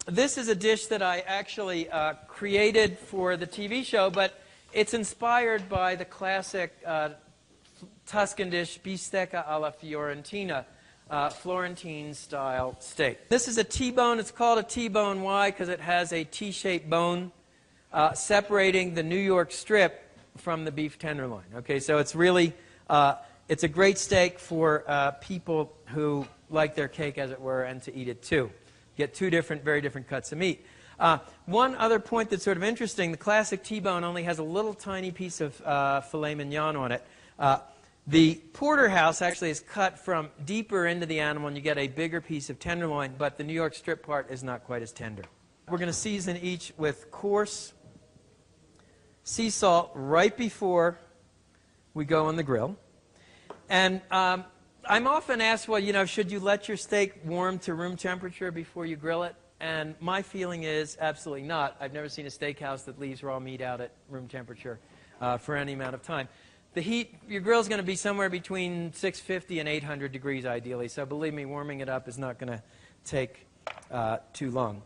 This is a dish that I actually created for the TV show, but it's inspired by the classic Tuscan dish bistecca alla Fiorentina, Florentine-style steak. This is a T-bone. It's called a T-bone. Why? Because it has a T-shaped bone separating the New York strip from the beef tenderloin. Okay, so it's really, it's a great steak for people who like their cake, as it were, and to eat it too. Get two different, very different cuts of meat. One other point that's sort of interesting, the classic T-bone only has a little tiny piece of filet mignon on it. The porterhouse actually is cut from deeper into the animal, and you get a bigger piece of tenderloin, but the New York strip part is not quite as tender. We're going to season each with coarse sea salt right before we go on the grill. And I'm often asked, well, you know, should you let your steak warm to room temperature before you grill it? And my feeling is absolutely not. I've never seen a steakhouse that leaves raw meat out at room temperature for any amount of time. The heat, your grill is going to be somewhere between 650 and 800 degrees ideally, so believe me, warming it up is not going to take too long.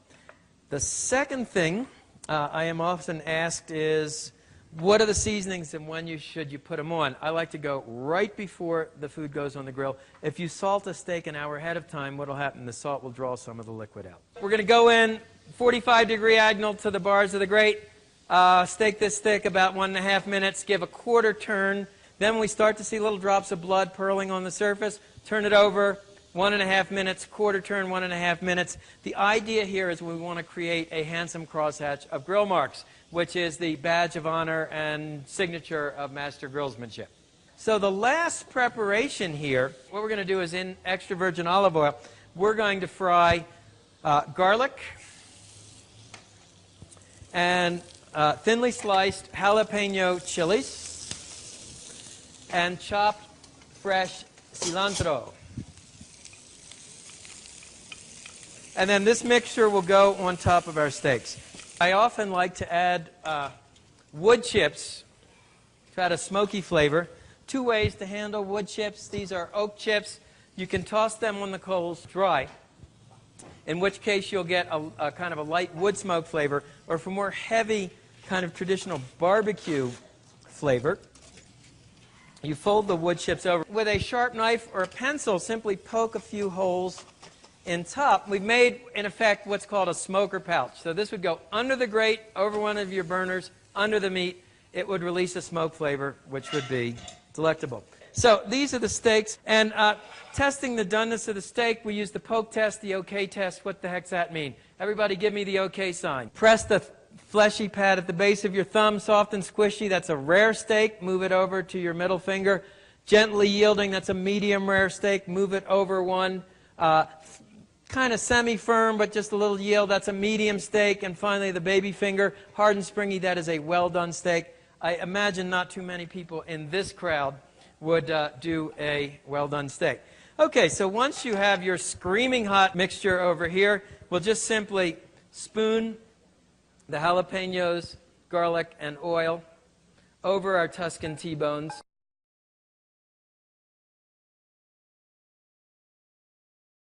The second thing I am often asked is, what are the seasonings and when should you put them on? I like to go right before the food goes on the grill. If you salt a steak an hour ahead of time, what will happen? The salt will draw some of the liquid out. We're going to go in 45-degree angle to the bars of the grate. Steak this thick about 1.5 minutes. Give a quarter turn. Then when we start to see little drops of blood purling on the surface, turn it over. 1.5 minutes, quarter turn, 1.5 minutes. The idea here is we want to create a handsome crosshatch of grill marks, which is the badge of honor and signature of master grillsmanship. So the last preparation here, what we're going to do is in extra virgin olive oil, we're going to fry garlic and thinly sliced jalapeno chilies and chopped fresh cilantro. And then this mixture will go on top of our steaks. I often like to add wood chips to add a smoky flavor. Two ways to handle wood chips. These are oak chips. You can toss them on the coals dry, in which case you'll get a kind of a light wood smoke flavor, or for more heavy kind of traditional barbecue flavor, you fold the wood chips over. With a sharp knife or a pencil, simply poke a few holes in top. We've made, in effect, what's called a smoker pouch. So this would go under the grate, over one of your burners, under the meat. It would release a smoke flavor, which would be delectable. So these are the steaks. And testing the doneness of the steak, we use the poke test, the OK test. What the heck's that mean? Everybody give me the OK sign. Press the fleshy pad at the base of your thumb, soft and squishy. That's a rare steak. Move it over to your middle finger. Gently yielding, that's a medium rare steak. Move it over one. Kind of semi-firm, but just a little yield. That's a medium steak. And finally, the baby finger, hard and springy. That is a well-done steak. I imagine not too many people in this crowd would do a well-done steak. Okay, so once you have your screaming hot mixture over here, we'll just simply spoon the jalapenos, garlic, and oil over our Tuscan T-bones.